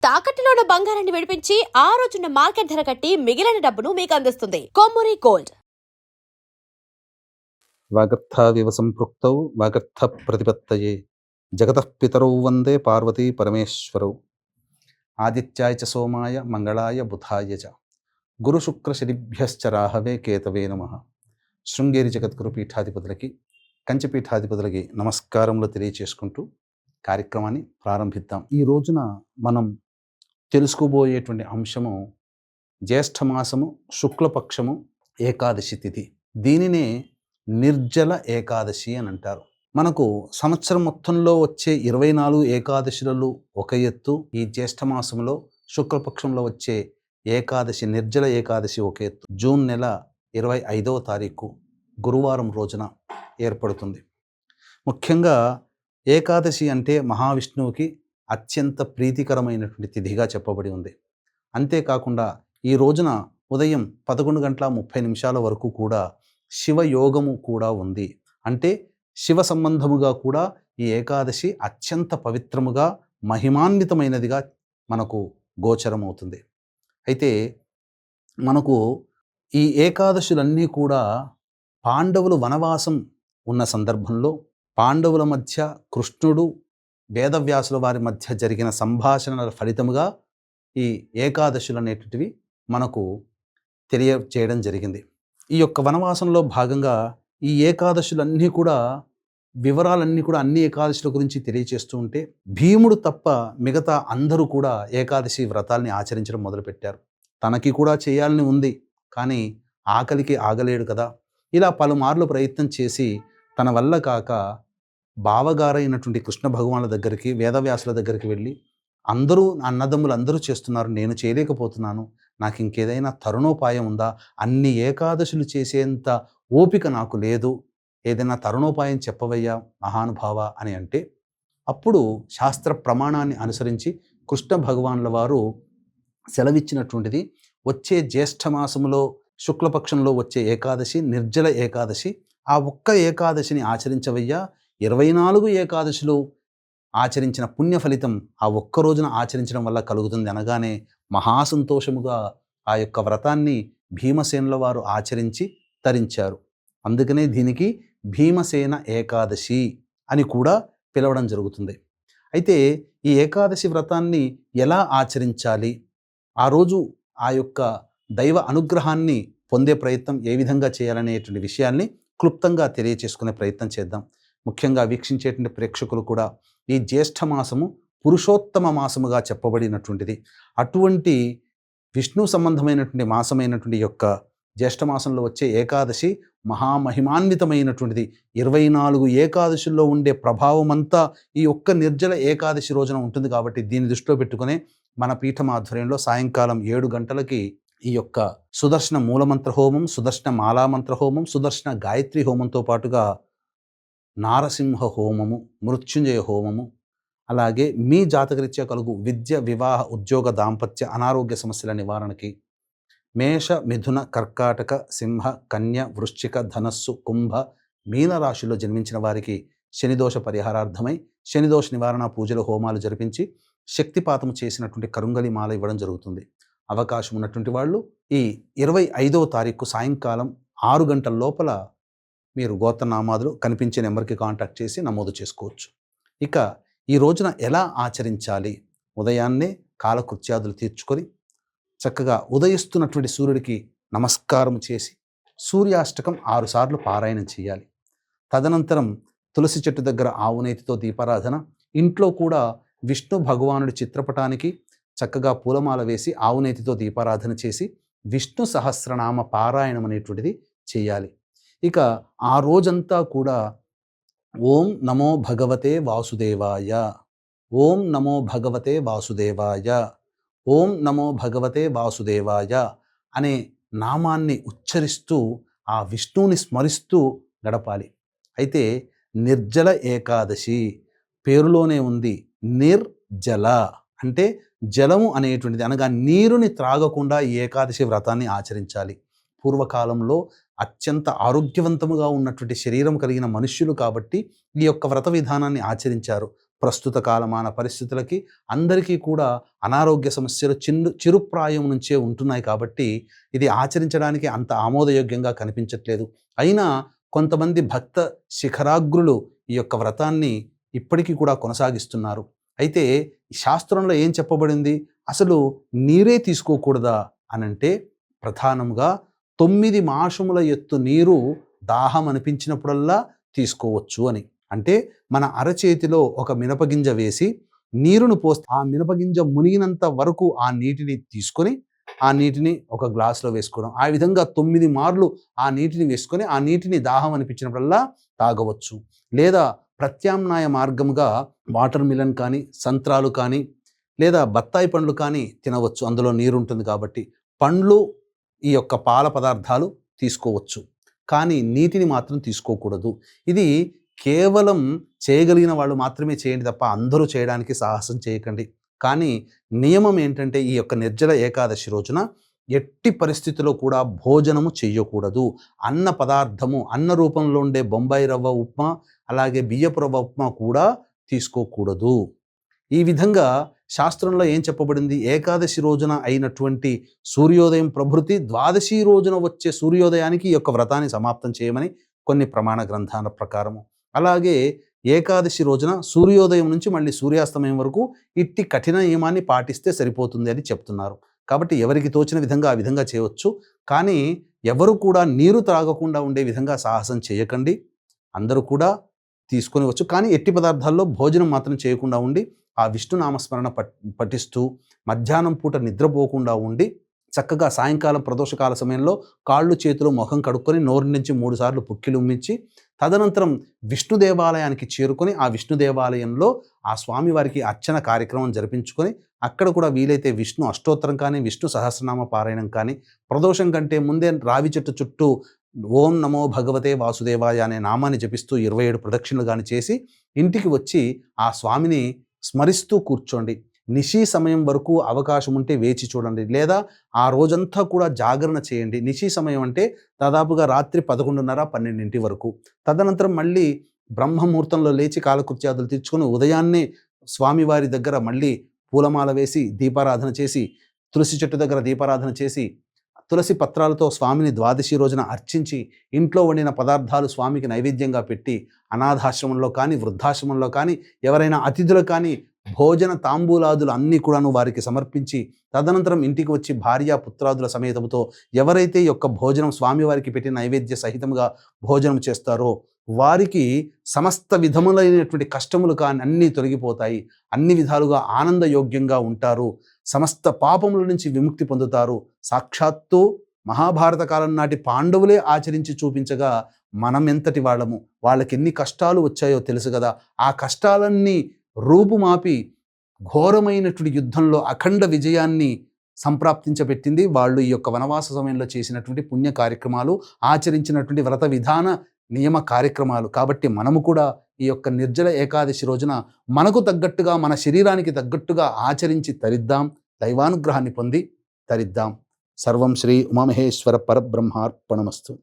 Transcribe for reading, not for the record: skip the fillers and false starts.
తాకట్టులో ఉన్న బంగారాన్ని విడిపించి ఆ రోజున్న మార్కెట్ ధర కట్టి మిగిలిన డబ్బును మీకు అందిస్తుంది కొమ్మూరి గోల్డ్. వాగర్థావివ సంపృక్తౌ వాగర్థ ప్రతిపత్తయే జగతః పితరౌ వందే పార్వతీ పరమేశ్వరౌ. ఆదిత్యాయ చ సోమాయ మంగళాయ బుధాయ చ గురు శుక్ర శనిభ్యశ్చ రాహవే కేతవే నమః. శృంగేరి జగద్గురు పీఠాధిపతులకి, కంచి పీఠాధిపతులకి నమస్కారములు తెలియచేసుకుంటూ కార్యక్రమాన్ని ప్రారంభిద్దాం. ఈ రోజున మనం తెలుసుకోబోయేటువంటి అంశము జ్యేష్ఠమాసము శుక్లపక్షము ఏకాదశి తిథి. దీనినే నిర్జల ఏకాదశి అని అంటారు. మనకు సంవత్సరం మొత్తంలో వచ్చే 24 ఏకాదశులలో ఒక ఎత్తు, ఈ జ్యేష్ఠమాసంలో శుక్లపక్షంలో వచ్చే ఏకాదశి నిర్జల ఏకాదశి ఒక ఎత్తు. జూన్ నెల 25వ తారీఖు గురువారం రోజున ఏర్పడుతుంది. ముఖ్యంగా ఏకాదశి అంటే మహావిష్ణువుకి అత్యంత ప్రీతికరమైనటువంటి తిథిగా చెప్పబడి ఉంది. అంతేకాకుండా ఈ రోజున ఉదయం 11:30 వరకు కూడా శివయోగము కూడా ఉంది. అంటే శివ సంబంధముగా కూడా ఈ ఏకాదశి అత్యంత పవిత్రముగా మహిమాన్వితమైనదిగా మనకు గోచరమవుతుంది. అయితే మనకు ఈ ఏకాదశులన్నీ కూడా పాండవులు వనవాసం ఉన్న సందర్భంలో పాండవుల మధ్య కృష్ణుడు వేదవ్యాసుల వారి మధ్య జరిగిన సంభాషణల ఫలితముగా ఈ ఏకాదశులు అనేటివి మనకు తెలియచేయడం జరిగింది. ఈ యొక్క వనవాసంలో భాగంగా ఈ ఏకాదశులన్నీ కూడా వివరాలన్నీ కూడా అన్ని ఏకాదశుల గురించి తెలియచేస్తూ ఉంటే భీముడు తప్ప మిగతా అందరూ కూడా ఏకాదశి వ్రతాల్ని ఆచరించడం మొదలుపెట్టారు. తనకి కూడా చేయాలని ఉంది, కానీ ఆకలికి ఆగలేడు కదా. ఇలా పలుమార్లు ప్రయత్నం చేసి తన వల్ల కాక బావగారైనటువంటి కృష్ణ భగవానుల దగ్గరికి, వేదవ్యాసుల దగ్గరికి వెళ్ళి, అందరూ అన్నదమ్ములు అందరూ చేస్తున్నారు, నేను చేయలేకపోతున్నాను, నాకు ఇంకేదైనా తరుణోపాయం ఉందా? అన్ని ఏకాదశులు చేసేంత ఓపిక నాకు లేదు, ఏదైనా తరుణోపాయం చెప్పవయ్యా మహానుభావ అని అంటే, అప్పుడు శాస్త్ర ప్రమాణాన్ని అనుసరించి కృష్ణ భగవానుల వారు సెలవిచ్చినటువంటిది వచ్చే జ్యేష్ఠమాసంలో శుక్లపక్షంలో వచ్చే ఏకాదశి నిర్జల ఏకాదశి. ఆ ఒక్క ఏకాదశిని ఆచరించవయ్యా, 24 ఏకాదశులు ఆచరించిన పుణ్య ఫలితం ఆ ఒక్క రోజున ఆచరించడం వల్ల కలుగుతుంది అనగానే మహాసంతోషముగా ఆ యొక్క వ్రతాన్ని భీమసేనుల వారు ఆచరించి తరించారు. అందుకనే దీనికి భీమసేన ఏకాదశి అని కూడా పిలవడం జరుగుతుంది. అయితే ఈ ఏకాదశి వ్రతాన్ని ఎలా ఆచరించాలి, ఆ రోజు ఆ యొక్క దైవ అనుగ్రహాన్ని పొందే ప్రయత్నం ఏ విధంగా చేయాలనేటువంటి విషయాల్ని క్లుప్తంగా తెలియచేసుకునే ప్రయత్నం చేద్దాం. ముఖ్యంగా వీక్షించేటువంటి ప్రేక్షకులు కూడా ఈ జ్యేష్ఠమాసము పురుషోత్తమ మాసముగా చెప్పబడినటువంటిది. అటువంటి విష్ణు సంబంధమైనటువంటి మాసమైనటువంటి యొక్క జ్యేష్ఠమాసంలో వచ్చే ఏకాదశి మహామహిమాన్వితమైనటువంటిది. 24 ఏకాదశుల్లో ఉండే ప్రభావం అంతా ఈ ఒక్క నిర్జల ఏకాదశి రోజున ఉంటుంది. కాబట్టి దీన్ని దృష్టిలో పెట్టుకునే మన పీఠం ఆధ్వర్యంలో సాయంకాలం 7 గంటలకి ఈ యొక్క సుదర్శన మూలమంత్ర హోమం, సుదర్శన మాలామంత్ర హోమం, సుదర్శన గాయత్రి హోమంతో పాటుగా నారసింహ హోమము, మృత్యుంజయ హోమము, అలాగే మీ జాతకరీత్యా కలుగు విద్య, వివాహ, ఉద్యోగ, దాంపత్య, అనారోగ్య సమస్యల నివారణకి, మేష, మిథున, కర్కాటక, సింహ, కన్య, వృశ్చిక, ధనస్సు, కుంభ, మీన రాశిలో జన్మించిన వారికి శనిదోష పరిహారార్థమై శనిదోష నివారణ పూజల హోమాలు జరిపించి శక్తిపాతం చేసినటువంటి కరుంగలి మాల ఇవ్వడం జరుగుతుంది. అవకాశం ఉన్నటువంటి వాళ్ళు ఈ 25వ తారీఖు సాయంకాలం 6 గంటల లోపల మీరు గోత్రనామాదులు కనిపించే నెంబర్కి కాంటాక్ట్ చేసి నమోదు చేసుకోవచ్చు. ఇక ఈ రోజున ఎలా ఆచరించాలి? ఉదయాన్నే కాలకృత్యాదులు తీర్చుకొని చక్కగా ఉదయిస్తున్నటువంటి సూర్యుడికి నమస్కారం చేసి సూర్యాష్టకం 6 సార్లు పారాయణం చేయాలి. తదనంతరం తులసి చెట్టు దగ్గర ఆవునేతితో దీపారాధన, ఇంట్లో కూడా విష్ణు భగవానుడి చిత్రపటానికి చక్కగా పూలమాల వేసి ఆవునేతితో దీపారాధన చేసి విష్ణు సహస్రనామ పారాయణం అనేటువంటిది చేయాలి. ఇక ఆ రోజంతా కూడా ఓం నమో భగవతే వాసుదేవాయ, ఓం నమో భగవతే వాసుదేవాయ, ఓం నమో భగవతే వాసుదేవాయ అనే నామాన్ని ఉచ్చరిస్తూ ఆ విష్ణువుని స్మరిస్తూ గడపాలి. అయితే నిర్జల ఏకాదశి పేరులోనే ఉంది. నిర్జల అంటే జలము అనేటువంటిది, అనగా నీరుని త్రాగకుండా ఈ ఏకాదశి వ్రతాన్ని ఆచరించాలి. పూర్వకాలంలో అత్యంత ఆరోగ్యవంతముగా ఉన్నటువంటి శరీరం కలిగిన మనుష్యులు కాబట్టి ఈ యొక్క వ్రత విధానాన్ని ఆచరించారు. ప్రస్తుత కాలమాన పరిస్థితులకి అందరికీ కూడా అనారోగ్య సమస్యలు చిరుప్రాయం నుంచే ఉంటున్నాయి కాబట్టి ఇది ఆచరించడానికి అంత ఆమోదయోగ్యంగా కనిపించట్లేదు. అయినా కొంతమంది భక్త శిఖరాగ్రులు ఈ యొక్క వ్రతాన్ని ఇప్పటికీ కూడా కొనసాగిస్తున్నారు. అయితే శాస్త్రంలో ఏం చెప్పబడింది, అసలు నీరే తీసుకోకూడదా అనంటే ప్రధానంగా 9 మాషముల ఎత్తు నీరు దాహం అనిపించినప్పుడల్లా తీసుకోవచ్చు అని. అంటే మన అరచేతిలో ఒక మినపగింజ వేసి నీరును పోస్తే ఆ మినపగింజ మునిగినంత వరకు ఆ నీటిని తీసుకొని ఆ నీటిని ఒక గ్లాసులో వేసుకోవడం. ఆ విధంగా 9 మార్లు ఆ నీటిని వేసుకొని ఆ నీటిని దాహం అనిపించినప్పుడల్లా తాగవచ్చు. లేదా ప్రత్యామ్నాయ మార్గంగా వాటర్ మిలన్ కానీ, సంత్రాలు కానీ, లేదా బత్తాయి పండ్లు కానీ తినవచ్చు. అందులో నీరు ఉంటుంది కాబట్టి పండ్లు, ఈ యొక్క పాల పదార్థాలు తీసుకోవచ్చు. కానీ నీటిని మాత్రం తీసుకోకూడదు. ఇది కేవలం చేయగలిగిన వాళ్ళు మాత్రమే చేయండి తప్ప అందరూ చేయడానికి సాహసం చేయకండి. కానీ నియమం ఏంటంటే ఈ యొక్క నిర్జల ఏకాదశి రోజున ఎట్టి పరిస్థితిలో కూడా భోజనము చెయ్యకూడదు. అన్న పదార్థము, అన్న రూపంలో ఉండే బొంబాయి రవ్వ ఉప్మా, అలాగే బియ్యపు రవ్వ ఉప్మా కూడా తీసుకోకూడదు. ఈ విధంగా శాస్త్రంలో ఏం చెప్పబడింది, ఏకాదశి రోజున అయినటువంటి సూర్యోదయం ప్రభృతి ద్వాదశి రోజున వచ్చే సూర్యోదయానికి ఈ యొక్క వ్రతాన్ని సమాప్తం చేయమని కొన్ని ప్రమాణ గ్రంథాల ప్రకారము, అలాగే ఏకాదశి రోజున సూర్యోదయం నుంచి మళ్ళీ సూర్యాస్తమయం వరకు ఇట్టి కఠిన నియమాన్ని పాటిస్తే సరిపోతుంది అని చెప్తున్నారు. కాబట్టి ఎవరికి తోచిన విధంగా ఆ విధంగా చేయవచ్చు. కానీ ఎవరు కూడా నీరు త్రాగకుండా ఉండే విధంగా సాహసం చేయకండి. అందరూ కూడా తీసుకొని వచ్చు. కానీ ఎట్టి పదార్థాల్లో భోజనం మాత్రం చేయకుండా ఉండి ఆ విష్ణు నామస్మరణ పఠిస్తూ మధ్యాహ్నం పూట నిద్రపోకుండా ఉండి చక్కగా సాయంకాలం ప్రదోషకాల సమయంలో కాళ్ళు చేతులు ముఖం కడుక్కొని నోరు నుంచి 3 సార్లు పుక్కిలు ఉమ్మించి తదనంతరం విష్ణు దేవాలయానికి చేరుకొని ఆ విష్ణు దేవాలయంలో ఆ స్వామివారికి అర్చన కార్యక్రమం జరిపించుకొని అక్కడ కూడా వీలైతే విష్ణు అష్టోత్తరం కానీ, విష్ణు సహస్రనామ పారాయణం కానీ, ప్రదోషం కంటే ముందే రావి చెట్టు చుట్టూ ఓం నమో భగవతే వాసుదేవాయ అనే నామాన్ని జపిస్తూ 27 ప్రదక్షిణలు కానీ చేసి ఇంటికి వచ్చి ఆ స్వామిని స్మరిస్తూ కూర్చోండి. నిశీ సమయం వరకు అవకాశం ఉంటే వేచి చూడండి, లేదా ఆ రోజంతా కూడా జాగరణ చేయండి. నిశీ సమయం అంటే దాదాపుగా రాత్రి 11:30-12 వరకు. తదనంతరం మళ్ళీ బ్రహ్మముహూర్తంలో లేచి కాలకృత్యాదులు తీర్చుకొని ఉదయాన్నే స్వామివారి దగ్గర మళ్ళీ పూలమాల వేసి దీపారాధన చేసి, తులసి చెట్టు దగ్గర దీపారాధన చేసి, తులసి పత్రాలతో స్వామిని ద్వాదశి రోజున అర్చించి ఇంట్లో వండిన పదార్థాలు స్వామికి నైవేద్యంగా పెట్టి అనాథాశ్రమంలో కానీ, వృద్ధాశ్రమంలో కానీ, ఎవరైనా అతిథులు కానీ భోజన తాంబూలాదులు అన్నీ కూడాను వారికి సమర్పించి తదనంతరం ఇంటికి వచ్చి భార్య పుత్రాదుల సమేతముతో ఎవరైతే యొక్క భోజనం స్వామివారికి పెట్టిన నైవేద్య సహితంగా భోజనం చేస్తారో వారికి సమస్త విధములైనటువంటి కష్టములు కానీ అన్నీ తొలగిపోతాయి. అన్ని విధాలుగా ఆనందయోగ్యంగా ఉంటారు. సమస్త పాపముల నుంచి విముక్తి పొందుతారు. సాక్షాత్తు మహాభారత కాలం నాటి పాండవులే ఆచరించి చూపించగా మనం ఎంతటి వాళ్ళము, వాళ్ళకి ఎన్ని కష్టాలు వచ్చాయో తెలుసు కదా. ఆ కష్టాలన్నీ రూపుమాపి ఘోరమైనటువంటి యుద్ధంలో అఖండ విజయాన్ని సంప్రాప్తించబెట్టింది వాళ్ళు ఈ యొక్క వనవాస సమయంలో చేసినటువంటి పుణ్య కార్యక్రమాలు, ఆచరించినటువంటి వ్రత విధాన నియమ కార్యక్రమాలు. కాబట్టి మనము కూడా ఈ యొక్క నిర్జల ఏకాదశి రోజున మనకు తగ్గట్టుగా, మన శరీరానికి తగ్గట్టుగా ఆచరించి తరిద్దాం, దైవానుగ్రహాన్ని పొంది తరిద్దాం. సర్వం శ్రీ ఉమామహేశ్వర పరబ్రహ్మార్పణమస్తు.